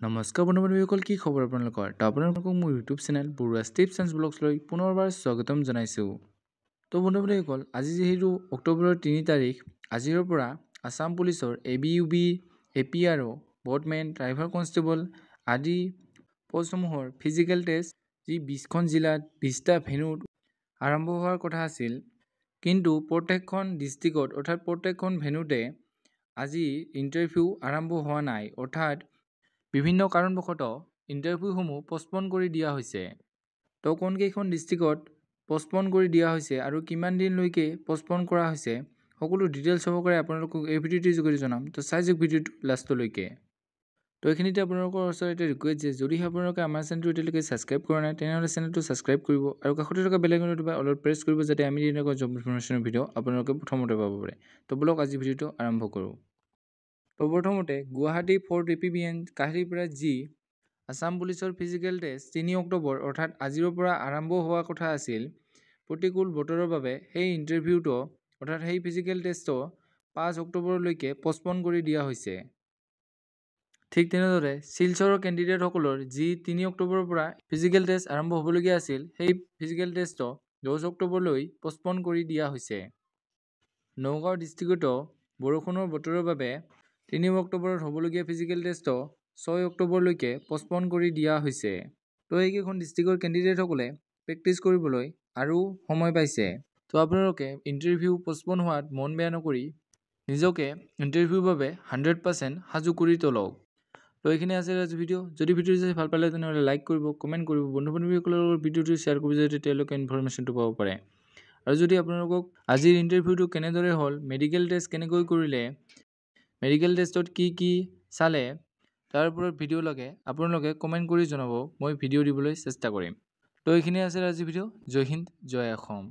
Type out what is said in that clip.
নমস্কাৰ বন্ধুসকল, কি খবৰ আপোনালোকৰ? তো আপোনালোকক মোৰ ইউটিউব চেনেল বৰুৱাছ টিপছ এণ্ড ব্লগছলৈ পুনৰবাৰ স্বাগতম জনাইছোঁ। তো বন্ধুসকল, আজি যিহেতু অক্টোবৰৰ 3 তাৰিখ, আজিৰ পৰা আছাম পুলিচৰ ABUB, APRO, বটমেন, ড্ৰাইভাৰ কনষ্টেবল আদি পষ্টসমূহৰ ফিজিকেল টেষ্ট যি 20খন জিলাত 20টা ভেন্যুত আৰম্ভ হোৱাৰ কথা আছিল, কিন্তু প্ৰত্যেকখন ডিষ্ট্ৰিক্টত অৰ্থাৎ প্ৰত্যেকখন ভেন্যুতে আজি ইণ্টাৰভিউ আৰম্ভ হোৱা নাই, অৰ্থাৎ বিভিন্ন কাৰণবশতঃ ইণ্টাৰভিউসমূহ পষ্টপন কৰি দিয়া হৈছে। তো কোনকেইখন ডিষ্ট্ৰিক্টত পষ্টপন কৰি দিয়া হৈছে আৰু কিমান দিনলৈকে পষ্টপন কৰা হৈছে সকলো ডিটেইলছ সহকাৰে আপোনালোকক এই ভিডিঅ'টোৰ যোগেদি জনাম। তো চাই যাওক ভিডিঅ'টো লাষ্টলৈকে। তো এইখিনিতে আপোনালোকৰ ওচৰতে ৰিকুৱেষ্ট যে যদিহে আপোনালোকে আমাৰ চেনেলটো এতিয়ালৈকে ছাবস্ক্ৰাইব কৰা নাই তেনেহ'লে চেনেলটো ছাবস্ক্ৰাইব কৰিব আৰু কাষতে থকা বেল আইকনটো অলপ প্ৰেছ কৰিব যাতে আমি এনেকুৱা জব ইনফৰমেশ্যনৰ ভিডিঅ' আপোনালোকে প্ৰথমতে পাব পাৰে। তো বলক আজি ভিডিঅ'টো আৰম্ভ কৰোঁ। তো প্ৰথমতে গুৱাহাটী ফৰ্ট APBN কাহিলীপাৰা যি আছাম পুলিচৰ ফিজিকেল টেষ্ট 3 অক্টোবৰ অৰ্থাৎ আজিৰ পৰা আৰম্ভ হোৱা কথা আছিল, প্ৰতিকূল বতৰৰ বাবে সেই ইণ্টাৰভিউটো অৰ্থাৎ সেই ফিজিকেল টেষ্টটো 5 অক্টোবৰলৈকে পষ্টপন কৰি দিয়া হৈছে। ঠিক তেনেদৰে শিলচৰৰ কেণ্ডিডেটসকলৰ যি 3 অক্টোবৰৰ পৰা ফিজিকেল টেষ্ট আৰম্ভ হ'বলগীয়া আছিল, সেই ফিজিকেল টেষ্টটো 10 অক্টোবৰলৈ পষ্টপন কৰি দিয়া হৈছে। নগাঁও ডিষ্ট্ৰিক্টতো বৰষুণৰ বতৰৰ বাবে 3 অক্টোবৰত হ'বলগীয়া ফিজিকেল টেষ্টটো 6 অক্টোবৰলৈকে পষ্টপন কৰি দিয়া হৈছে। তো এইকেইখন ডিষ্ট্ৰিক্টৰ কেণ্ডিডেটসকলে প্ৰেক্টিছ কৰিবলৈ আৰু সময় পাইছে। তো আপোনালোকে ইণ্টাৰভিউ পষ্টপন হোৱাত মন বেয়া নকৰি নিজকে ইণ্টাৰভিউৰ বাবে 100% সাজু কৰি তোলক। তো এইখিনি আছে আজি ভিডিঅ'। যদি ভিডিঅ'টো চাই ভাল পালে তেনেহ'লে লাইক কৰিব, কমেণ্ট কৰিব, বন্ধু-বান্ধৱীসকলৰ লগত ভিডিঅ'টো শ্বেয়াৰ কৰিব যাতে তেওঁলোকে ইনফৰমেশ্যনটো পাব পাৰে। আৰু যদি আপোনালোকক আজিৰ ইণ্টাৰভিউটো কেনেদৰে হ'ল, মেডিকেল টেষ্ট কেনেকৈ কৰিলে, মেডিকেল টেষ্টত কি কি চালে তাৰ ওপৰত ভিডিঅ' লাগে আপোনালোকে কমেণ্ট কৰি জনাব, মই ভিডিঅ' দিবলৈ চেষ্টা কৰিম। তো এইখিনি আছে আজি ভিডিঅ'। জয় হিন্দ, জয় অসম।